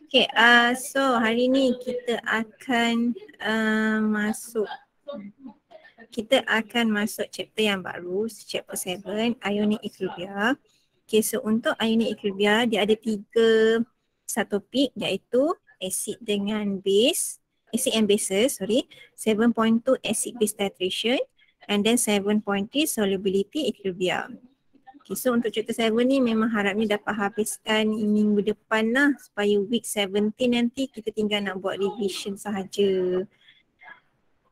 Okay, so hari ni kita akan masuk chapter yang baru, chapter 7, ionic equilibria. Okay, so untuk ionic equilibria dia ada 3 subtopik iaitu acid dengan base, acid and bases, 7.2 acid base titration and then 7.3 solubility equilibrium. Okay, so untuk chapter 7 ni memang harapnya dapat habiskan minggu depan lah supaya week 17 nanti kita tinggal nak buat revision sahaja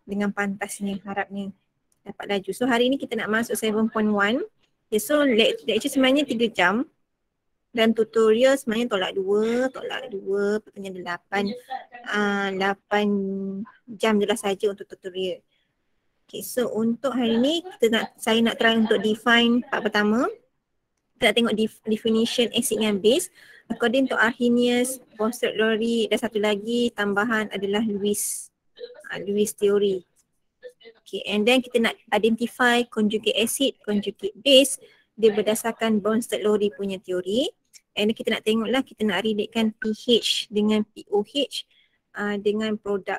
dengan pantasnya, harapnya dapat laju. So hari ni kita nak masuk 7.1. Okay, so lecture sebenarnya 3 jam dan tutorial sebenarnya tolak 2, patutnya ada 8 jam je lah saja untuk tutorial. Okay, so untuk hari ni saya nak try untuk define part pertama. Kita nak tengok definition acid dengan base according to Arrhenius, Bronsted-Lowry dan satu lagi tambahan adalah Lewis theory. Okay, and then kita nak identify conjugate acid, conjugate base dia berdasarkan Bronsted-Lowry punya teori. And then kita nak tengoklah, kita nak relatekan pH dengan pOH dengan produk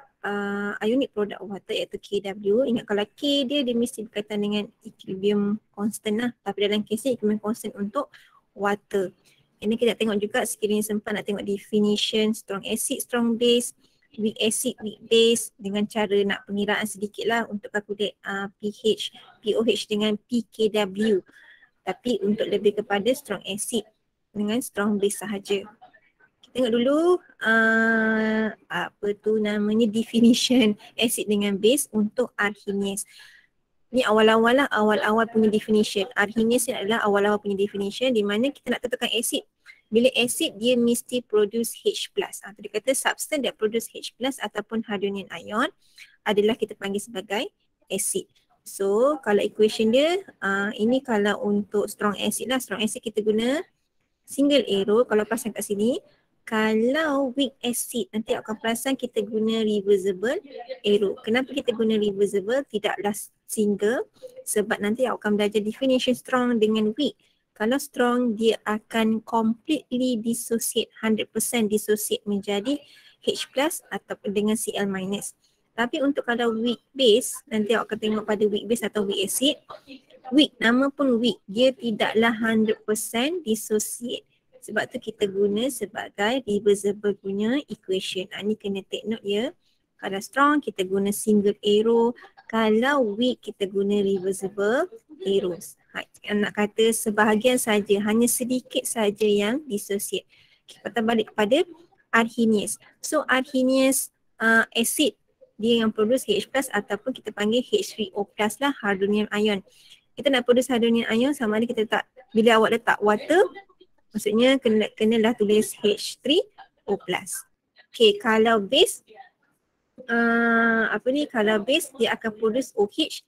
ionic product of water iaitu KW. Ingat kalau K dia mesti berkaitan dengan equilibrium constant lah. Tapi dalam kes ni equilibrium constant untuk water. Ini kita nak tengok juga sekiranya sempat nak tengok definition strong acid, strong base, weak acid, weak base dengan cara nak pengiraan sedikit lah untuk calculate pH, pOH dengan pKW. Tapi untuk lebih kepada strong acid dengan strong base sahaja. Tengok dulu definition acid dengan base untuk Arrhenius. Ni awal-awal lah, awal-awal punya definition. Arrhenius ni adalah awal-awal punya definition di mana kita nak tentukan acid. Bila acid dia mesti produce H+. Dia kata substance that produce H+ ataupun hydrogen ion adalah kita panggil sebagai acid. So kalau equation dia ini kalau untuk strong acid lah. Strong acid kita guna single arrow. Kalau perasan kat sini, kalau weak acid nanti akan perasan kita guna reversible arrow. Kenapa kita guna reversible tidaklah single? Sebab nanti awak akan belajar definition strong dengan weak. Kalau strong dia akan completely dissociate, 100% dissociate menjadi H+ ataupun dengan Cl-. Tapi untuk kalau weak base, nanti awak akan tengok pada weak base atau weak acid. Weak, nama pun weak, dia tidaklah 100% dissociate. Sebab tu kita guna sebagai reversible punya equation. Ni kena take note ya. Kalau strong kita guna single arrow. Kalau weak kita guna reversible arrows. Nak kata sebahagian saja, hanya sedikit saja yang dissociate. Kita balik kepada Arrhenius. So Arrhenius acid dia yang produce H+ ataupun kita panggil H3O+ lah, hydrogen ion. Kita nak produce hydrogen ion sama ada kita letak, bila awak letak water, maksudnya kenalah tulis H3O+. Okay, kalau base kalau base dia akan produce OH-.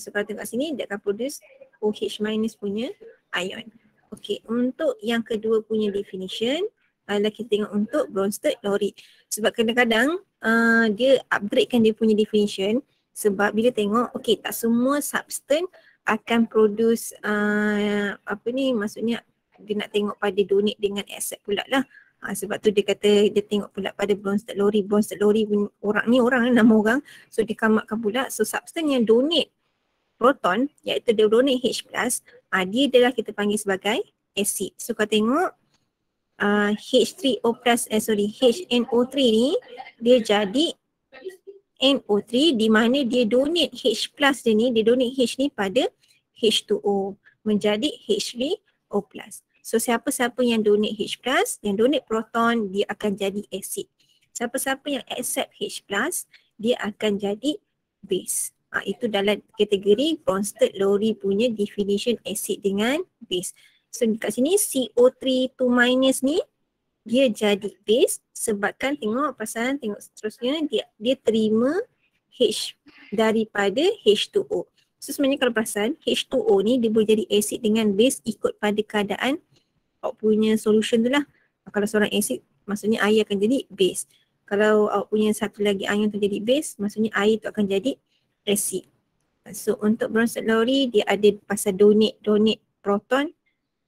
So kalau tengok sini dia akan produce OH- punya ion. Okay, untuk yang kedua punya definition adalah kita tengok untuk Bronsted-Lowry. Sebab kadang-kadang dia upgradekan dia punya definition sebab bila tengok okay tak semua substance akan produce maksudnya dia nak tengok pada donate dengan accept pula lah. Sebab tu dia kata dia tengok pula pada Bronsted-Lowry. Bronsted-Lowry orang nama orang. So dia kamatkan pula. So substance yang donate proton iaitu dia donate H+, dia adalah kita panggil sebagai acid. So kalau tengok HNO3 ni dia jadi NO3 di mana dia donate H+ dia ni, dia donate H ni pada H2O menjadi H3O+. So siapa-siapa yang donate H+, yang donate proton, dia akan jadi acid. Siapa-siapa yang accept H+, dia akan jadi base. Itu dalam kategori Bronsted-Lowry punya definition acid dengan base. So dekat sini CO3 2- ni dia jadi base sebabkan tengok pasal tengok seterusnya dia terima H daripada H2O. So sebenarnya kalau perasan H2O ni dia boleh jadi acid dengan base ikut pada keadaan awak punya solution tu lah. Kalau seorang acid maksudnya air akan jadi base. Kalau awak punya satu lagi ion tu jadi base maksudnya air tu akan jadi acid. So untuk Bronsted-Lowry dia ada pasal donate proton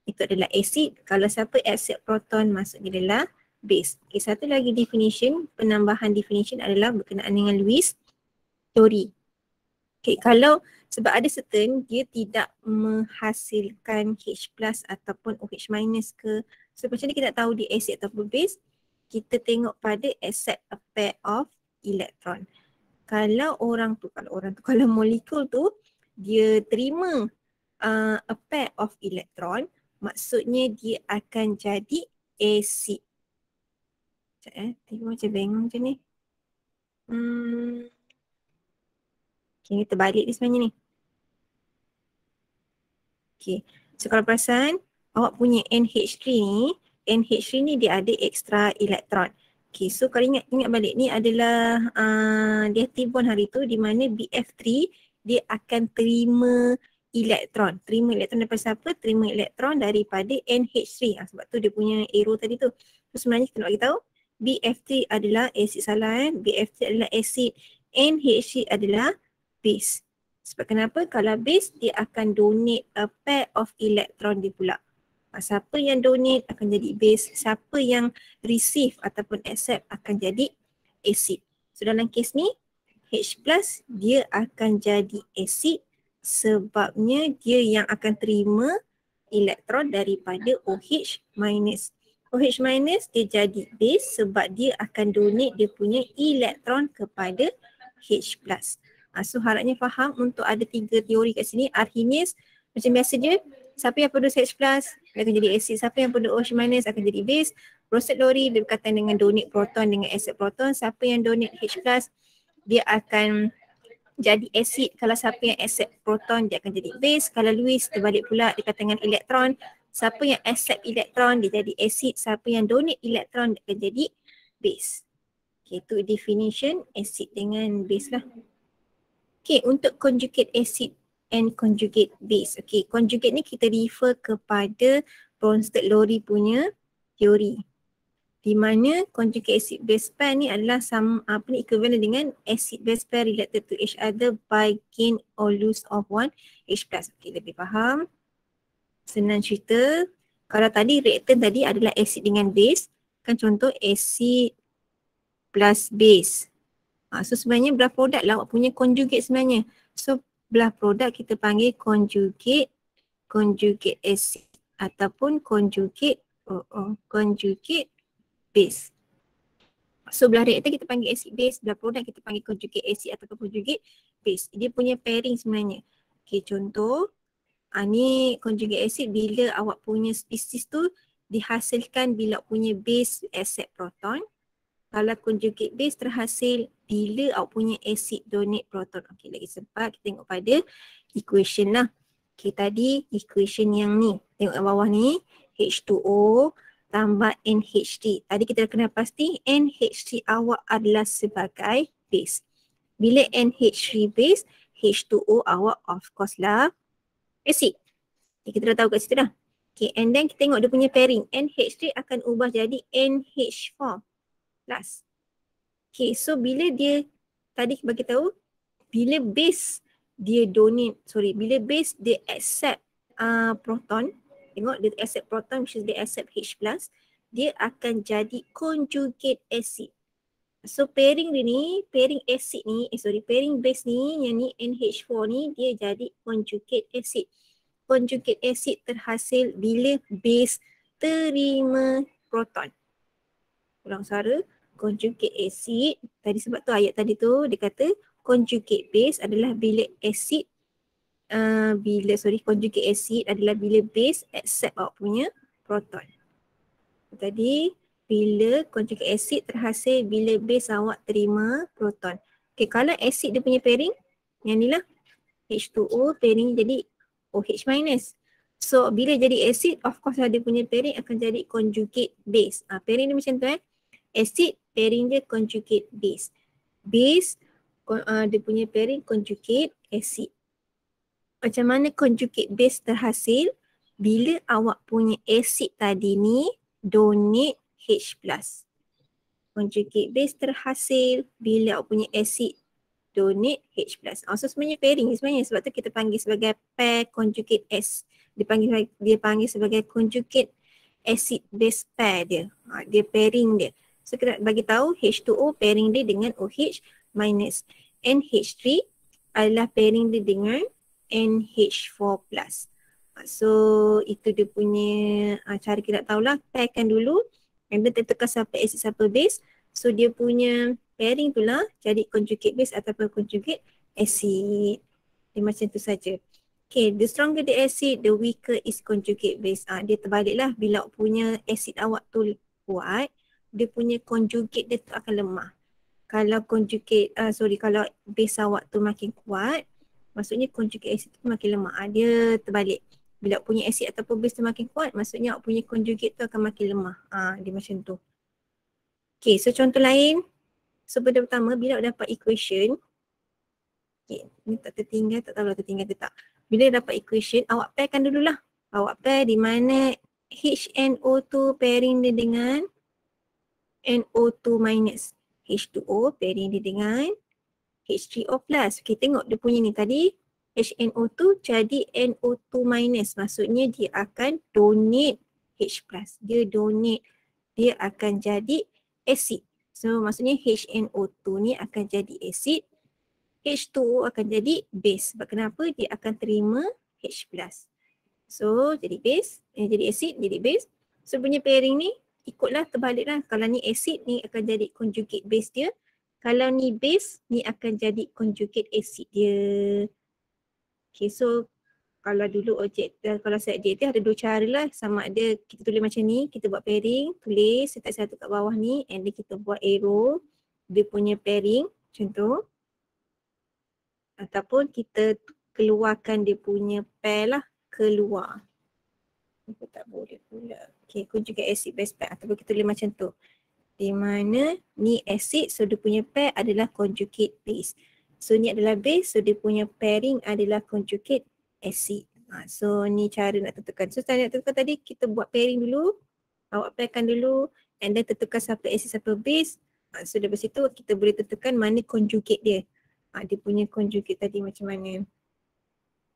itu adalah acid. Kalau siapa accept proton maksudnya adalah base. Okay, satu lagi definition, penambahan definition adalah berkenaan dengan Lewis teori. Okay, kalau sebab ada certain dia tidak menghasilkan H plus ataupun OH minus ke. So macam ni kita tak tahu dia acid ataupun base. Kita tengok pada accept a pair of electron. Kalau molekul tu dia terima a pair of electron, maksudnya dia akan jadi acid. Tengok macam bingung macam ni. Okay, kita balik ni sebenarnya ni. Okay, so kalau perasan awak punya NH3 ni dia ada extra elektron. Okay, so kalau ingat balik ni adalah dia active bond hari tu di mana BF3 dia akan terima elektron. Terima elektron daripada siapa? Terima elektron daripada NH3. Sebab tu dia punya arrow tadi tu. So sebenarnya kita nak bagi tahu BF3 adalah acid salah BF3 adalah acid, NH3 adalah base. Sebab kenapa? Kalau base dia akan donate a pair of electron dia pula. Siapa yang donate akan jadi base, siapa yang receive ataupun accept akan jadi acid. So dalam kes ni H plus dia akan jadi acid sebabnya dia yang akan terima elektron daripada OH minus. OH minus dia jadi base sebab dia akan donate dia punya elektron kepada H plus. So harapnya faham untuk ada 3 teori kat sini. Arrhenius macam biasa je, siapa yang produce H plus dia akan jadi acid, siapa yang produce OH minus akan jadi base. Brochet-Lowry dia berkaitan dengan donate proton dengan accept proton, siapa yang donate H plus dia akan jadi acid, kalau siapa yang accept proton dia akan jadi base. Kalau Lewis terbalik pula dia berkaitan dengan elektron, siapa yang accept elektron dia jadi acid, siapa yang donate elektron dia akan jadi base. Okay, itu definition acid dengan base lah. Okay, untuk conjugate acid and conjugate base. Okay, conjugate ni kita refer kepada Bronsted-Lowry punya teori. Di mana conjugate acid base pair ni adalah equivalent dengan acid base pair related to each other by gain or loss of one H plus. Okay, lebih faham. Senang cerita. Kalau tadi reactant tadi adalah acid dengan base, kan contoh acid plus base. So sebenarnya belah produk lah awak punya conjugate sebenarnya. So belah produk kita panggil conjugate acid ataupun conjugate base. So belah reactor kita panggil acid base, belah produk kita panggil conjugate acid ataupun conjugate base. Dia punya pairing sebenarnya. Okay, contoh ni conjugate acid bila awak punya spesies tu dihasilkan bila awak punya base accept proton. Kalau conjugate base terhasil bila awak punya acid donate proton. Okey, lagi sempat kita tengok pada equation lah. Okey, tadi equation yang ni. Tengok kat bawah ni. H2O tambah NH3. Tadi kita dah kenal pasti NH3 awak adalah sebagai base. Bila NH3 base, H2O awak of course lah acid. Okay, kita dah tahu kat situ dah. Okay, and then kita tengok dia punya pairing. NH3 akan ubah jadi NH4 plus. Okay, so bila dia tadi bagi tahu bila base dia bila base dia accept proton, tengok dia accept proton which is dia accept H plus, dia akan jadi conjugate acid. So pairing dia ni, pairing base ni yang ni NH4 ni dia jadi conjugate acid. Conjugate acid terhasil bila base terima proton. Ulang suara. Conjugate acid, tadi sebab tu ayat tadi tu dia kata conjugate base adalah bila acid conjugate acid adalah bila base accept awak punya proton. Tadi bila conjugate acid terhasil bila base awak terima proton. Okay, kalau acid dia punya pairing yang ni lah H2O pairing jadi OH minus. So bila jadi acid of course dia punya pairing akan jadi conjugate base. Pairing dia macam tu acid pairing dia conjugate base. Base dia punya pairing conjugate acid. Macam mana conjugate base terhasil? Bila awak punya acid tadi ni donate H plus. Conjugate base terhasil bila awak punya acid donate H plus. So sebenarnya pairing sebenarnya sebab tu kita panggil sebagai pair conjugate S. Dia panggil sebagai conjugate acid base pair dia. Dia pairing dia. So kita bagi tahu H2O pairing dia dengan OH minus. NH3 adalah pairing dia dengan NH4 plus. So itu dia punya cara kita nak tahulah. Pairkan dulu and then tentukan siapa acid siapa base. So dia punya pairing tu lah jadi conjugate base ataupun conjugate acid. Dia macam tu saja. Okay, the stronger the acid, the weaker is conjugate base. Dia terbalik lah. Bila punya acid awak tu kuat, dia punya conjugate dia tu akan lemah. Kalau conjugate, kalau base awak tu makin kuat, maksudnya conjugate acid tu makin lemah. Dia terbalik. Bila punya acid ataupun base tu makin kuat, maksudnya awak punya conjugate tu akan makin lemah. Dia macam tu. Okay, so contoh lain. So benda pertama, bila awak dapat equation, okay, ni tak tertinggal, tak tahu lah tertinggal ke tak. Bila dapat equation, awak pairkan dululah. Awak pair di mana HNO2 pairing dia dengan NO2 minus. H2O pairing dia dengan H3O plus. Okay, tengok dia punya ni tadi. HNO2 jadi NO2 minus. Maksudnya dia akan donate H plus. Dia donate. Dia akan jadi acid. So maksudnya HNO2 ni akan jadi acid. H2O akan jadi base. Sebab kenapa? Dia akan terima H plus. So jadi base, jadi acid, jadi base. So punya pairing ni ikutlah terbaliklah. Kalau ni acid, ni akan jadi conjugate base dia. Kalau ni base, ni akan jadi conjugate acid dia. Okay, so kalau dulu kalau set objektif ada dua cara lah. Sama ada kita tulis macam ni, kita buat pairing, tulis satu kat bawah ni and then kita buat arrow dia punya pairing macam tu. Ataupun kita keluarkan dia punya pair lah keluar. Itu tak boleh pula. Okay, conjugate acid base pair ataupun kita tulis macam tu. Di mana ni acid, so dia punya pair adalah conjugate base. So ni adalah base, so dia punya pairing adalah conjugate acid. So ni cara nak tentukan. So cara nak tentukan tadi kita buat pairing dulu. Awak pairkan dulu and then tentukan siapa acid siapa base. So dari situ kita boleh tentukan mana conjugate dia. Dia punya conjugate tadi macam mana.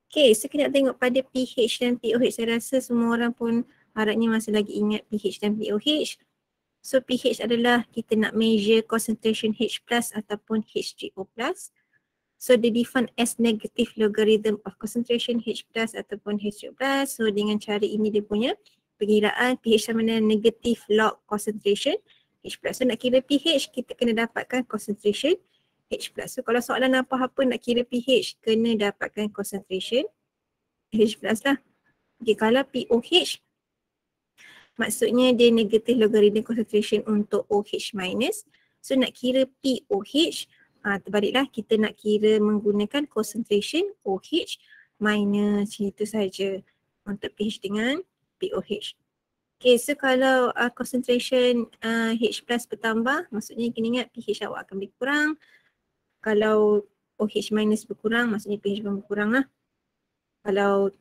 Okay, so kita nak tengok pada pH dan pOH. Saya rasa semua orang pun harapnya masih lagi ingat pH dan pOH. So pH adalah kita nak measure concentration H plus ataupun H3O plus. So they define as negative logarithm of concentration H plus ataupun H3O plus. So dengan cara ini dia punya pengiraan pH sama dengan negative log concentration H plus. So nak kira pH kita kena dapatkan concentration H plus. So kalau soalan apa-apa nak kira pH kena dapatkan concentration H plus lah. Okay, kalau pOH maksudnya dia negative logarithm concentration untuk OH minus. So nak kira pOH, terbaliklah kita nak kira menggunakan concentration OH minus. Itu saja untuk pH dengan pOH. Okay, so kalau concentration H plus bertambah, maksudnya kena ingat pH awak akan berkurang. Kalau OH minus berkurang, maksudnya pH pun berkurang lah. Kalau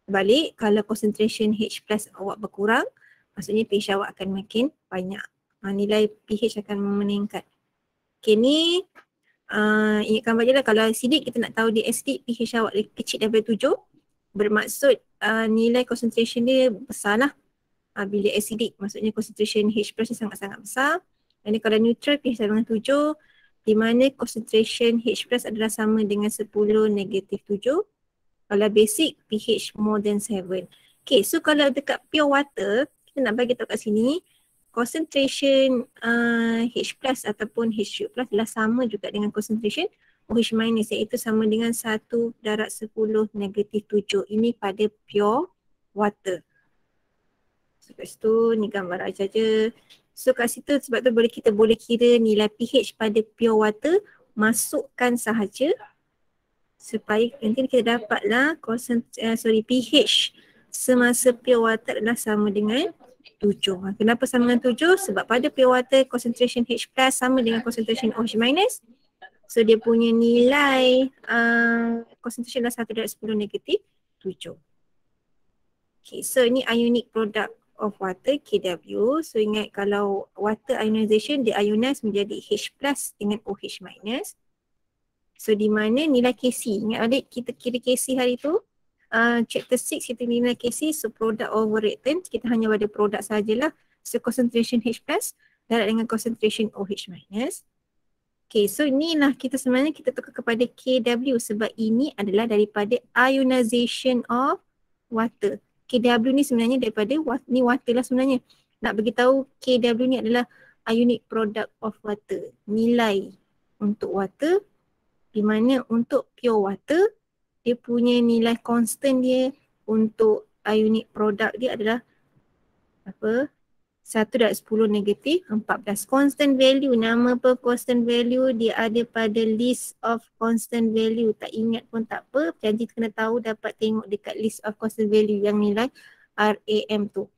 balik, kalau concentration H plus awak berkurang, maksudnya pH awak akan makin banyak. Nilai pH akan meningkat. Okay, ni ingatkan baca lah, kalau acidic kita nak tahu dia acidic, pH awak kecil daripada 7. Bermaksud nilai concentration dia besar lah. Bila acidic maksudnya concentration H plus ni sangat-sangat besar. Dan kalau neutral pH sama dengan 7, di mana concentration H plus adalah sama dengan 10 negatif 7. Kalau basic pH more than 7. Okay, so kalau dekat pure water, kita nak bagi tahu kat sini concentration H plus ataupun H3O plus adalah sama juga dengan concentration OH minus, iaitu sama dengan 1/10 negatif 7. Ini pada pure water. So kat situ ni gambar saja. So kat situ sebab tu kita boleh kira nilai pH pada pure water, masukkan sahaja supaya nanti kita dapatlah pH semasa pure water adalah sama dengan 7. Kenapa sama dengan 7? Sebab pada pure water concentration H plus sama dengan concentration OH minus. So dia punya nilai concentration adalah 1/10 negatif 7. Okay, so ini ionic product of water KW. So ingat kalau water ionization dia ionize menjadi H plus dengan OH minus. So di mana nilai Kc, ingat balik kita kira Kc hari tu chapter 6 kita nilai KC, so product over reactant, kita hanya pada produk sajalah. So concentration H plus darab dengan concentration OH minus. Okay, so inilah kita sebenarnya kita tukar kepada KW sebab ini adalah daripada ionization of water. KW ni sebenarnya daripada ni water lah sebenarnya. Nak beritahu KW ni adalah ionic product of water. Nilai untuk water, di mana untuk pure water dia punya nilai constant dia untuk ionic product dia adalah apa? 1/10 negatif 14. Constant value, nama apa constant value dia ada pada list of constant value. Tak ingat pun tak apa, janji kena tahu dapat tengok dekat list of constant value yang nilai RAM tu.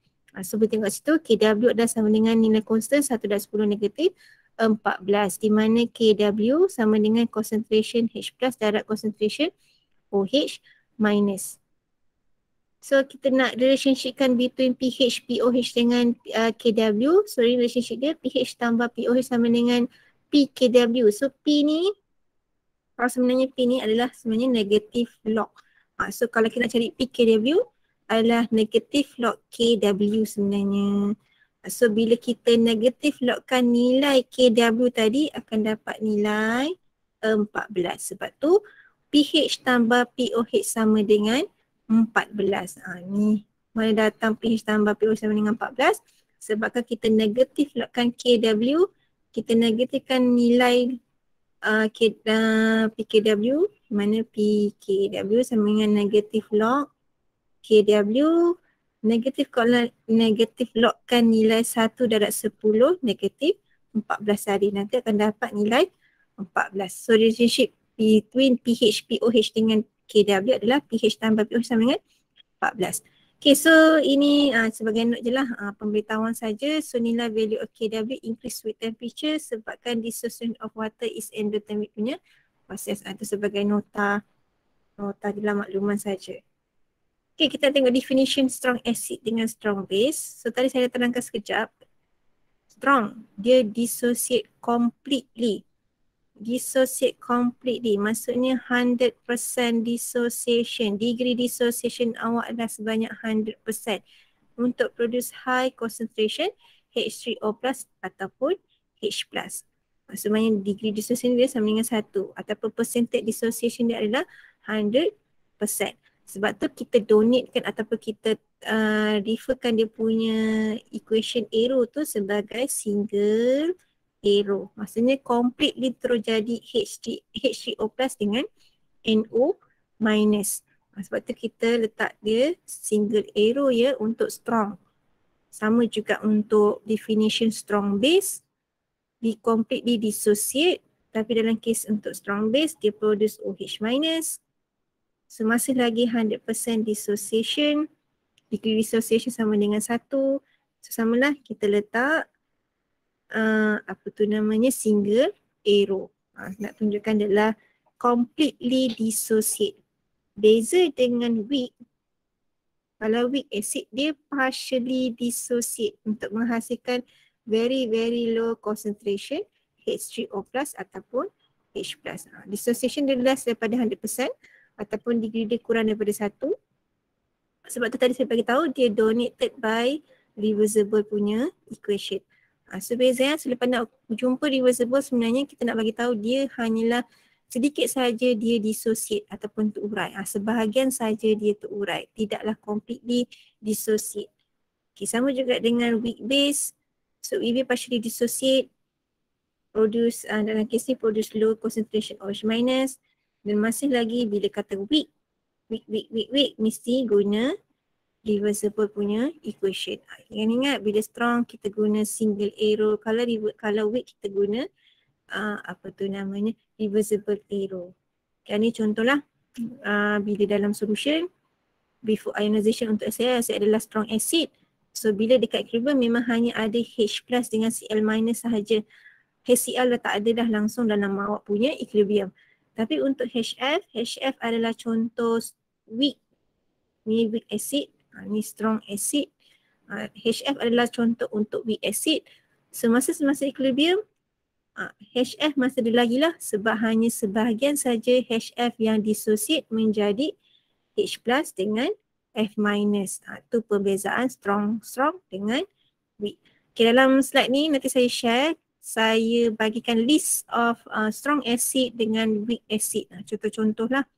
So boleh tengok situ KW adalah sama dengan nilai constant 1/10 negatif 14 di mana KW sama dengan concentration H plus darab concentration OH minus. So kita nak relationshipkan between pH POH dengan KW. So relationship dia pH tambah POH sama dengan PKW. So P ni, kalau sebenarnya P ni adalah sebenarnya negative log. So kalau kita nak cari PKW adalah negative log KW sebenarnya. So bila kita negative logkan nilai KW tadi akan dapat nilai 14. Sebab tu pH tambah POH sama dengan 14. Ni mana datang pH tambah POH sama dengan 14. Sebabkan kita negatif logkan KW, kita negatifkan nilai PKW, mana PKW sama dengan negatif log KW. Negatif kalau negatif logkan nilai 1/10 negatif 14 hari. Nanti akan dapat nilai 14. So relationship between pH POH dengan KW adalah pH tambah POH sama dengan 14. Okay, so ini sebagai note je lah, pemberitahuan saja. So nilai value of KW increase with temperature sebabkan dissociation of water is endothermic punya proses. Itu sebagai nota dalam makluman saja. Okay, kita tengok definition strong acid dengan strong base. So tadi saya terangkan sekejap. Strong, dia dissociate completely. Dissociate completely, maksudnya 100% dissociation. Degree dissociation awak adalah sebanyak 100% untuk produce high concentration H3O plus ataupun H plus. Maksudnya degree dissociation dia sama dengan 1 ataupun percentage dissociation dia adalah 100%. Sebab tu kita donatekan ataupun kita referkan dia punya equation arrow tu sebagai single arrow. Maksudnya completely terjadi H3O plus dengan NO minus. Sebab tu kita letak dia single arrow ya untuk strong. Sama juga untuk definition strong base. Di completely dissociate. Tapi dalam case untuk strong base dia produce OH minus. So masih lagi 100% dissociation. Degree dissociation sama dengan 1. So samalah kita letak single arrow. Nak tunjukkan adalah completely dissociate. Beza dengan weak. Kalau weak acid dia partially dissociate untuk menghasilkan very low concentration H3O plus ataupun H plus. Dissociation dia less daripada 100% ataupun degree dia kurang daripada 1. Sebab tu tadi saya bagi tahu dia donated by reversible punya equation. So beza selepas nak jumpa reversible sebenarnya kita nak bagi tahu dia hanyalah sedikit saja dia dissociate ataupun terurai. Sebahagian saja dia terurai, tidaklah completely dissociate. Okay, sama juga dengan weak base. So weak base partially dissociate, produce dalam kes ni produce low concentration OH minus. Dan masih lagi bila kata weak mesti guna reversible punya equation. Ingat bila strong kita guna single arrow, kalau weak kita guna reversible arrow. Ini contohlah bila dalam solution before ionization untuk acid adalah strong acid. So bila dekat equilibrium memang hanya ada H plus dengan Cl minus sahaja. HCl dah tak ada dah langsung dalam awak punya equilibrium. Tapi untuk HF adalah contoh weak. Ni weak acid, ni strong acid. HF adalah contoh untuk weak acid. Semasa equilibrium, HF masih ada lagi lah sebab hanya sebahagian saja HF yang dissociate menjadi H plus dengan F minus. Itu perbezaan strong dengan weak. Okay, dalam slide ni nanti saya share, saya bagikan list of strong acid dengan weak acid. Contoh-contoh lah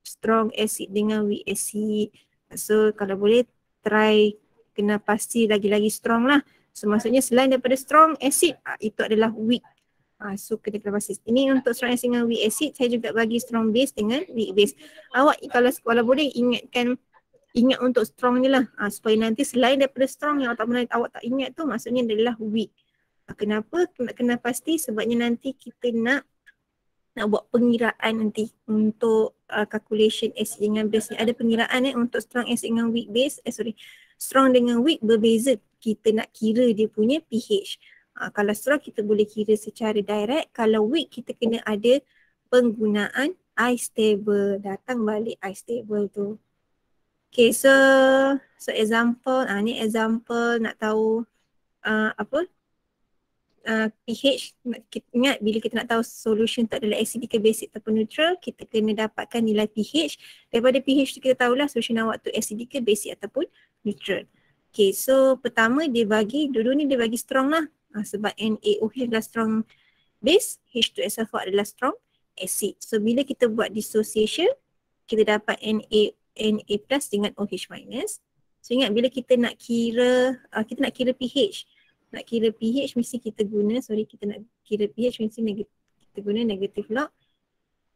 strong acid dengan weak acid. So kalau boleh try kena pasti lagi-lagi strong lah. So maksudnya selain daripada strong acid, itu adalah weak. So kena pasti. Ini untuk strong acid dengan weak acid, saya juga bagi strong base dengan weak base. Awak kalau boleh ingat untuk strong ni lah. Supaya nanti selain daripada strong yang awak tak ingat tu, maksudnya adalah weak. Kenapa? Kena pasti sebabnya nanti kita nak buat pengiraan nanti untuk calculation acid dengan base ni. Ada pengiraan untuk strong acid dengan weak base, strong dengan weak berbeza. Kita nak kira dia punya pH. Kalau strong kita boleh kira secara direct, kalau weak kita kena ada penggunaan ice table. Datang balik ice table tu. Okay, so example, ni example nak tahu pH. Ingat bila kita nak tahu solution tu adalah acidic ke basic ataupun neutral, kita kena dapatkan nilai pH. Daripada pH tu kita tahulah solution awak tu acidic ke basic ataupun neutral. Okay, so pertama dia bagi, dulu ni dia bagi strong lah. Sebab NaOH adalah strong base, H2SO4 adalah strong acid. So bila kita buat dissociation, kita dapat Na plus dengan OH minus. So ingat bila kita nak kira pH. Nak kira pH mesti kita guna, kita guna negative log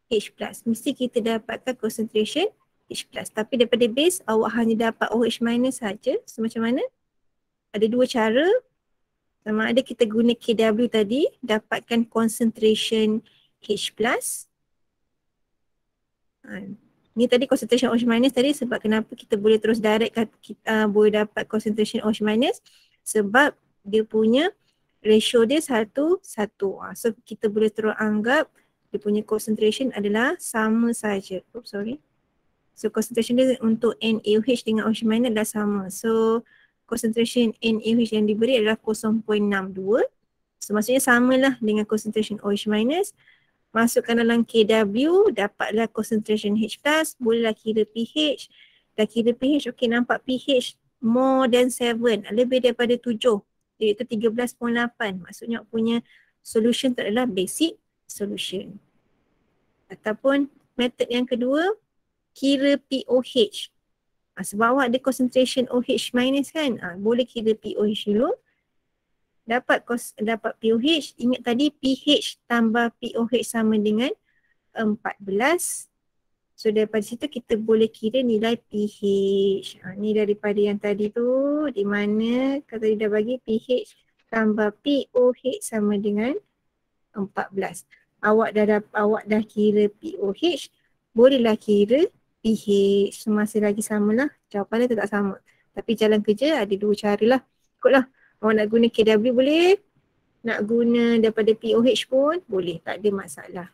H plus. Mesti kita dapatkan concentration H plus. Tapi daripada base awak hanya dapat OH minus saja. So macam mana? Ada dua cara. Sama ada kita guna KW tadi, dapatkan concentration H plus. Ni tadi concentration OH minus tadi sebab kenapa kita boleh terus direct kita boleh dapat concentration OH minus sebab dia punya ratio dia 1:1. So kita boleh terus anggap dia punya concentration adalah sama saja. So concentration dia untuk NaOH dengan OH minus adalah sama. So concentration NaOH yang diberi adalah 0.62. So maksudnya samalah dengan concentration OH minus. Masukkan dalam KW, dapatlah concentration H plus, bolehlah kira pH. Dah kira pH, okey nampak pH more than 7, lebih daripada 7. Iaitu 13.8. Maksudnya punya solution tu adalah basic solution. Ataupun metod yang kedua, kira pOH. Sebab awak ada concentration OH minus kan, boleh kira pOH dulu. Dapat pOH, ingat tadi pH tambah pOH sama dengan 14. So daripada situ kita boleh kira nilai pH. Ni daripada yang tadi tu, di mana kata dia dah bagi pH tambah pOH sama dengan 14. Awak dah kira pOH, bolehlah kira pH. So masih lagi samalah, jawapan dia tak sama. Tapi jalan kerja ada dua cara lah. Ikutlah, awak nak guna KW boleh, nak guna daripada pOH pun boleh, tak ada masalah.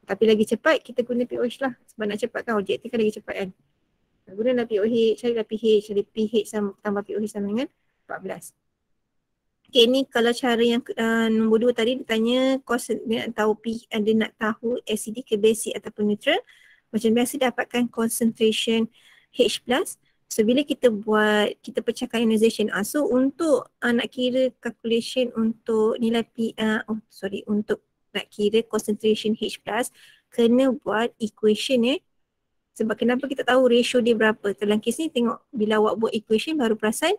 Tapi lagi cepat kita guna pOH lah. Sebab nak cepat kan, objektif kan lagi cepat kan. Gunalah pOH, carilah pH. Jadi pH tambah pOH sama dengan 14. Okay, ni kalau cara yang nombor 2 tadi dia tanya dia nak tahu acidic ke basic ataupun neutral. Macam biasa dapatkan concentration H plus. So bila kita pecahkan ionization. So untuk nak kira calculation untuk nilai untuk nak kira concentration H plus, kena buat equation Sebab kenapa kita tahu ratio dia berapa. Dalam kes ni tengok bila awak buat equation baru perasan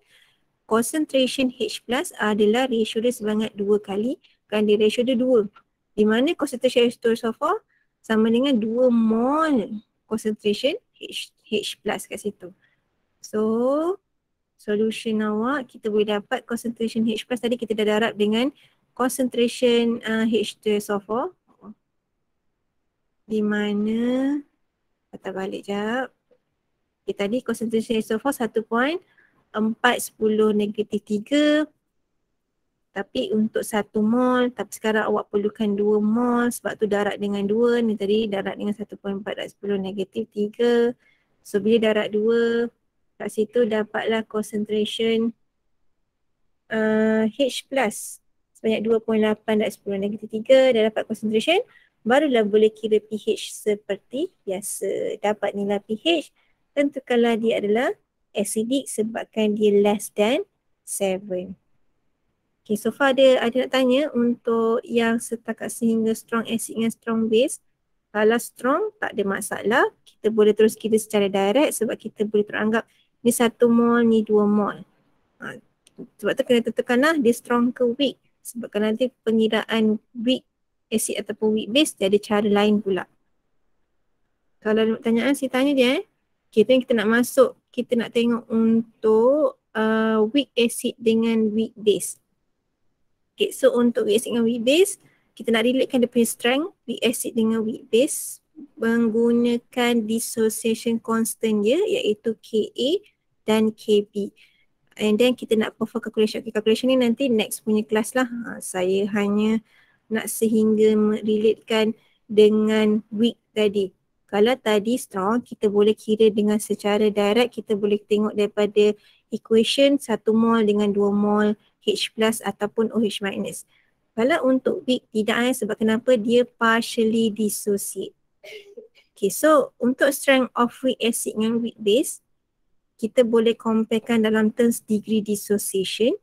concentration H plus adalah ratio dia sebanyak 2 kali ganda ratio dia 2. Di mana concentration H2SO4 sama dengan 2 mol concentration H plus kat situ. So solution awak kita boleh dapat concentration H plus tadi kita dah darab dengan concentration H2SO4 di mana kata balik jap. Okay, tadi concentration H2SO4 1.410 negatif 3 tapi untuk 1 mol, tapi sekarang awak perlukan 2 mol sebab tu darab dengan 2, ni tadi darab dengan 1.410 negatif 3. So bila darab 2 kat situ dapatlah concentration H plus sebanyak 2.810 negatif 3, dah dapat concentration, barulah boleh kira pH seperti biasa. Dapat nilai pH, tentukanlah dia adalah acidic sebabkan dia less than 7. Okay, so far ada nak tanya untuk yang setakat sehingga strong acid dengan strong base. Kalau strong tak ada masalah, kita boleh terus kira secara direct sebab kita boleh teranggap ni 1 mol, ni 2 mol. Sebab tu kena tentukanlah dia strong ke weak. Sebab kalau nanti pengiraan weak acid ataupun weak base, dia ada cara lain pula. Kalau ada pertanyaan, saya tanya dia. Kita nak masuk, kita nak tengok untuk weak acid dengan weak base. Okay, so untuk weak acid dengan weak base, kita nak relatekan dia punya strength, weak acid dengan weak base menggunakan dissociation constant dia iaitu Ka dan Kb. And then kita nak perform calculation. Okay, calculation ni nanti next punya kelas lah. Saya hanya nak sehingga relatekan dengan weak tadi. Kalau tadi strong, kita boleh kira dengan secara direct, kita boleh tengok daripada equation 1 mol dengan 2 mol H plus ataupun OH minus. Kalau untuk weak tidak sebab kenapa dia partially dissociate. Okay, so untuk strength of weak acid dengan weak base, kita boleh comparekan dalam terms degree dissociation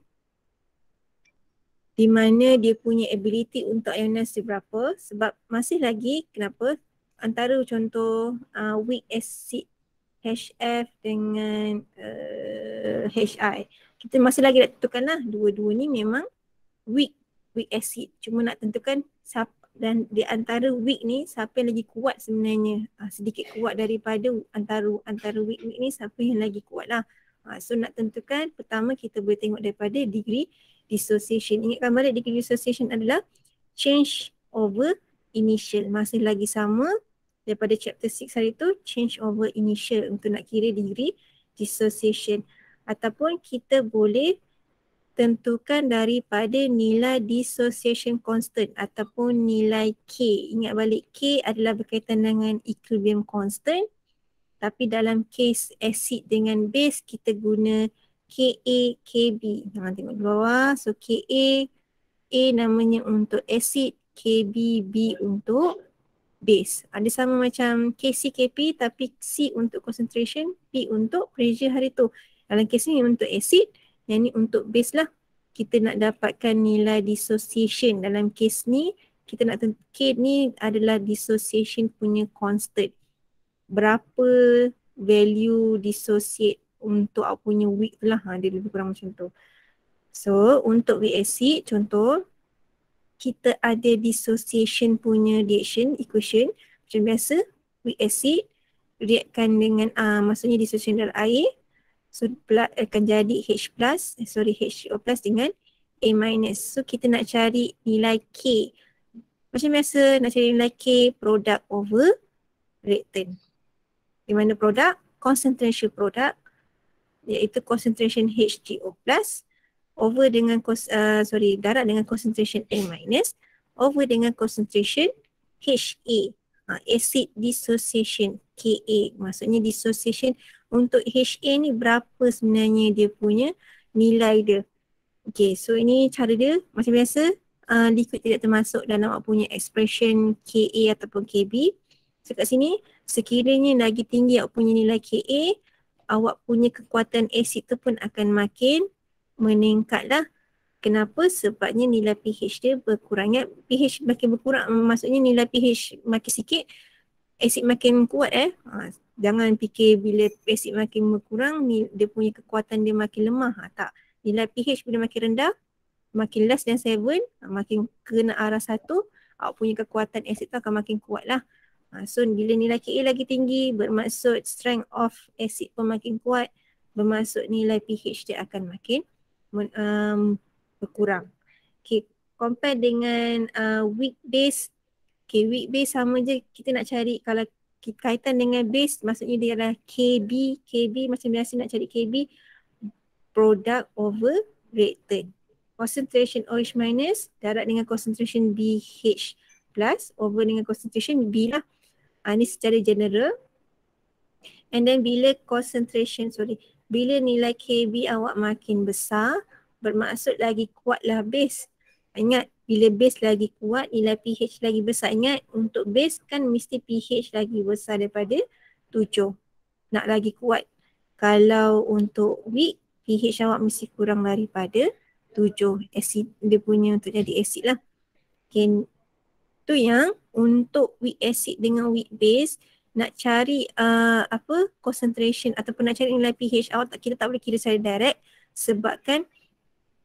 di mana dia punya ability untuk ionize berapa sebab masih lagi kenapa antara contoh weak acid HF dengan HI. Kita masih lagi nak tentukan lah dua-dua ni memang weak acid. Cuma nak tentukan dan di antara weak ni siapa yang lagi kuat sebenarnya. Sedikit kuat daripada antara weak ni siapa yang lagi kuat lah. So nak tentukan pertama kita boleh tengok daripada degree dissociation. Ingatkan balik degree dissociation adalah change over initial. Masih lagi sama daripada chapter 6 hari tu, change over initial untuk nak kira degree dissociation. Ataupun kita boleh tentukan daripada nilai dissociation constant ataupun nilai K. Ingat balik K adalah berkaitan dengan equilibrium constant. Tapi dalam case acid dengan base kita guna Ka, Kb. Jangan tengok di bawah. So Ka, A namanya untuk acid, Kb, B untuk base. Ada sama macam Kc, Kp tapi C untuk concentration, P untuk pressure hari tu. Dalam case ni untuk acid, yang ni untuk base lah. Kita nak dapatkan nilai dissociation. Dalam case ni, kita nak K ni adalah dissociation punya constant. Berapa value dissociate untuk aku punya weak tu lah. Dia lebih kurang macam tu. So untuk weak acid contoh, kita ada dissociation punya reaction equation. Macam biasa weak acid reaction dengan maksudnya dissociation dalam air. So akan jadi H plus, HO plus dengan A minus. So kita nak cari nilai K. Macam biasa nak cari nilai K product over reactant. Di mana produk? Concentration product iaitu concentration HGO plus over dengan darah dengan concentration A minus over dengan concentration HA. Acid dissociation Ka. Maksudnya dissociation untuk HA ni berapa sebenarnya dia punya nilai dia. Okay, so ini cara dia macam biasa. Liquid tidak termasuk dalam awak punya expression Ka ataupun Kb. So kat sini sekiranya lagi tinggi awak punya nilai Ka, awak punya kekuatan asid tu pun akan makin meningkat lah. Kenapa? Sebabnya nilai pH dia berkurang. pH makin berkurang maksudnya nilai pH makin sikit, asid makin kuat Jangan fikir bila asid makin berkurang, dia punya kekuatan dia makin lemah. Tak. Nilai pH bila makin rendah, makin less than 7, makin kena arah 1, awak punya kekuatan asid tu akan makin kuat lah. So bila nilai Ka lagi tinggi, bermaksud strength of acid pun makin kuat, bermaksud nilai pH dia akan makin berkurang. Okay, compare dengan weak base. Okay, weak base sama je, kita nak cari kalau kaitan dengan base, maksudnya dia adalah Kb. Kb macam biasa nak cari Kb, product over reactant. Concentration OH minus, darat dengan concentration BH plus over dengan concentration B lah. Ini secara general. And then bila bila nilai Kb awak makin besar, bermaksud lagi kuatlah base. Ingat, bila base lagi kuat, nilai pH lagi besar. Ingat, untuk base kan mesti pH lagi besar daripada 7. nak lagi kuat. Kalau untuk weak, pH awak mesti kurang daripada 7. Asid dia punya untuk jadi asid lah. Okay. Tu yang untuk weak acid dengan weak base nak cari concentration ataupun nak cari nilai pH awak kita tak boleh kira secara direct sebabkan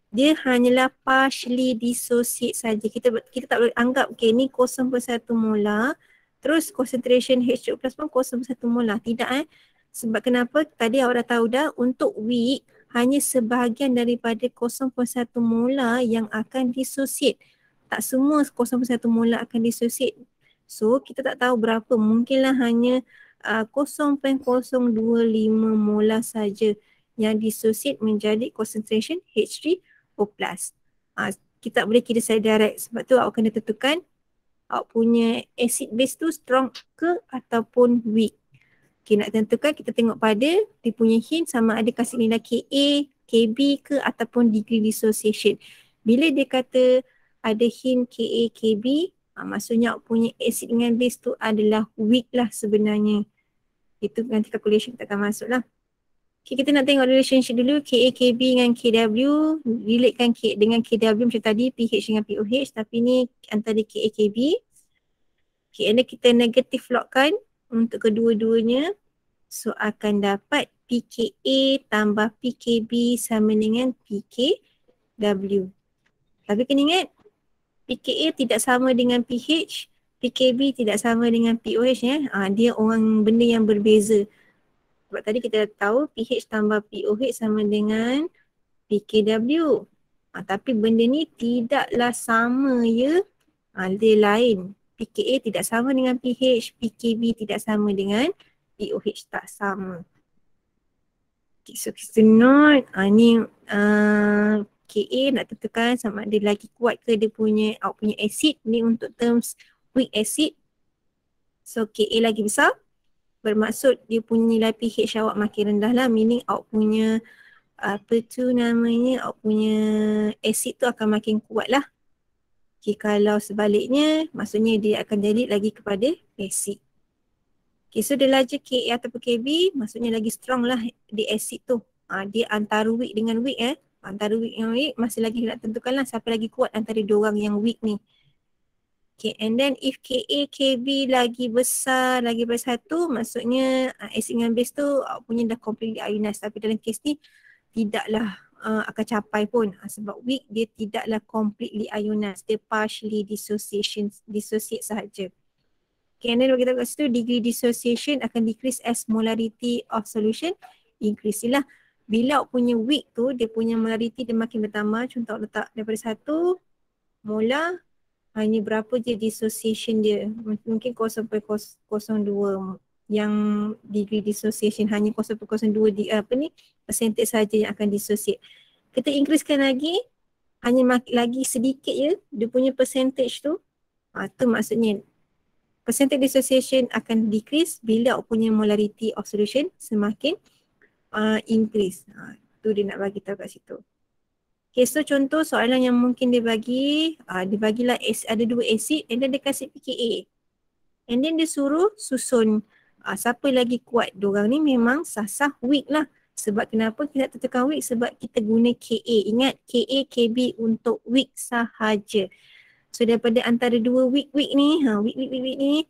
dia hanyalah partially dissociate saja. Kita tak boleh anggap ni 0.1 molar terus concentration H2O plus pun 0.1 molar. Tidak Sebab kenapa? Tadi awak dah tahu dah untuk weak hanya sebahagian daripada 0.1 molar yang akan dissociate. Tak semua 0.1 molar akan dissociate. So kita tak tahu berapa, mungkinlah hanya 0.025 molar saja yang dissociate menjadi concentration H3O+. Kita tak boleh kira secara direct, sebab tu awak kena tentukan awak punya acid base tu strong ke ataupun weak. Okay, nak tentukan kita tengok pada dia punya hint sama ada kasih nilai Ka, Kb ke ataupun degree dissociation. Bila dia kata ada hint Ka, Kb, maksudnya awak punya acid dengan base tu adalah weak lah sebenarnya. Itu nanti calculation kita akan masuk lah. Okay, kita nak tengok relationship dulu Ka, Kb dengan Kw. Relatekan K dengan Kw macam tadi, pH dengan pOH, tapi ni antara Ka, Kb. Okay, and then kita negative logkan untuk kedua-duanya. So akan dapat pKa tambah pKb sama dengan pKw. Tapi kena ingat pKa tidak sama dengan pH, pKb tidak sama dengan pOH ya. Dia orang benda yang berbeza. Sebab tadi kita tahu pH tambah pOH sama dengan pKw. Tapi benda ni tidaklah sama ya. Dia lain. pKa tidak sama dengan pH, pKb tidak sama dengan pOH, tak sama. Okay, so kita note ni Ka nak tentukan sama ada lagi kuat ke dia punya awak punya acid ni untuk terms weak acid. So Ka lagi besar bermaksud dia punya nilai pH awak makin rendah lah, meaning awak punya awak punya acid tu akan makin kuat lah. Okay, kalau sebaliknya maksudnya dia akan jadi lagi kepada acid. Okay, so dia larger Ka ataupun Kb maksudnya lagi strong lah di acid tu. Dia antara weak dengan weak Antara weak dengan weak masih lagi nak tentukan lah siapa lagi kuat antara dua orang yang weak ni. Okay, and then if Ka, Kb lagi besar lagi daripada 1 maksudnya acid dengan base tu punya dah completely ionized. Tapi dalam kes ni tidaklah akan capai pun sebab weak dia tidaklah completely ionized, dia partially dissociate sahaja. Okay, and then kita kat situ degree dissociation akan decrease as molarity of solution increase lah. Bila awak punya weak tu dia punya molarity dia makin bertambah, contoh letak daripada 1 molar hanya berapa je dissociation dia, mungkin 0.02 yang degree dissociation hanya 0.02 percentage saja yang akan dissociate. Kita increasekan lagi hanya lagi sedikit je dia punya percentage tu. Tu maksudnya percentage dissociation akan decrease bila awak punya molarity of solution semakin increase. Tu dia nak bagi tahu kat situ. Okay, so contoh soalan yang mungkin dia bagilah ada 2 acid and then dia kasih pKa. And then dia suruh susun siapa lagi kuat. Diorang ni memang sah-sah weak lah. Sebab kenapa kita tentukan weak? Sebab kita guna Ka. Ingat Ka, Kb untuk weak sahaja. So daripada antara 2 weak ni, weak ni,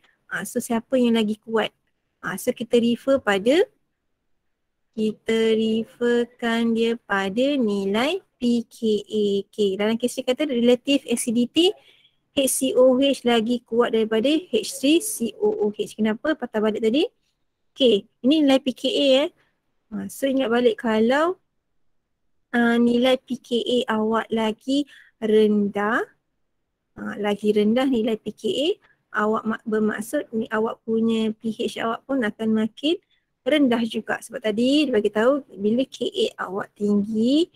so siapa yang lagi kuat? So kita referkan dia pada nilai pKa. Okay, dalam kes ni kata relative acidity HCOH lagi kuat daripada H3COOH. Kenapa? Patah balik tadi. Okay, ini nilai pKa So ingat balik kalau nilai pKa awak lagi rendah, nilai pKa awak bermaksud ni awak punya pH awak pun akan makin rendah juga. Sebab tadi dia bagi tahu bila Ka awak tinggi,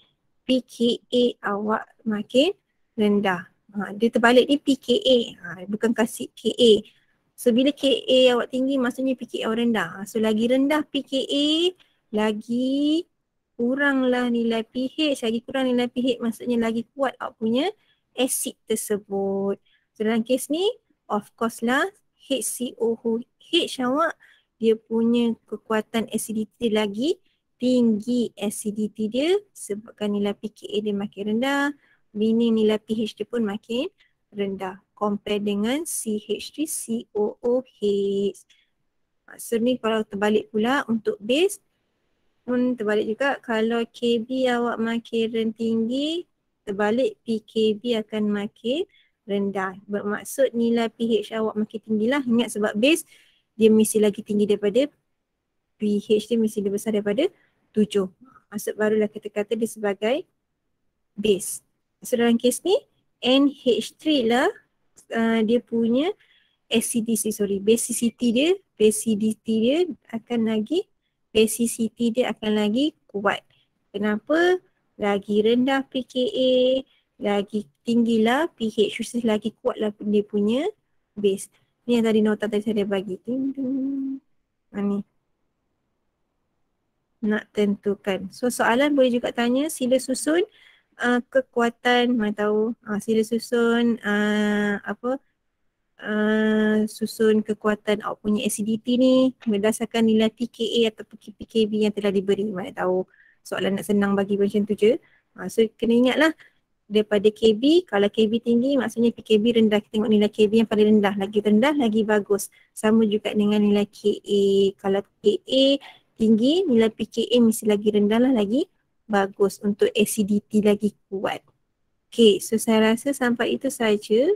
pKa awak makin rendah. Dia terbalik ni pKa, bukan kasih Ka. So bila Ka awak tinggi maksudnya pKa awak rendah. So lagi rendah pKa, lagi kuranglah nilai pH. Lagi kurang nilai pH maksudnya lagi kuat awak punya asid tersebut. So dalam kes ni of course lah HCOH awak dia punya kekuatan acidity lagi tinggi. Acidity dia sebabkan nilai pKa dia makin rendah, meaning nilai pH dia pun makin rendah compare dengan CH3COOH. So ni kalau terbalik pula untuk base pun terbalik juga. Kalau Kb awak makin tinggi, terbalik pKb akan makin rendah. Bermaksud nilai pH awak makin tinggilah. Ingat sebab base dia mesti lagi tinggi daripada pH dia mesti lebih besar daripada 7. Maksud barulah kita kata dia sebagai base. So dalam kes ni NH3 lah dia punya basicity dia akan lagi kuat. Kenapa? Lagi rendah pKa, lagi tinggilah pH, which is lagi kuatlah dia punya base. Ni yang tadi nota tadi saya bagi. Ni. Nak tentukan. So soalan boleh juga tanya sila susun kekuatan, mana tahu sila susun susun kekuatan awak punya acidity ni berdasarkan nilai pKa atau pKb yang telah diberi. Mana tahu soalan nak senang bagi macam tu je. So kena ingatlah daripada Kb, kalau Kb tinggi maksudnya pKb rendah. Kita tengok nilai Kb yang paling rendah, lagi bagus. Sama juga dengan nilai Ka. Kalau Ka tinggi, nilai pKa mesti lagi rendah lah, lagi bagus untuk acidity lagi kuat. Okay, so saya rasa sampai itu saja.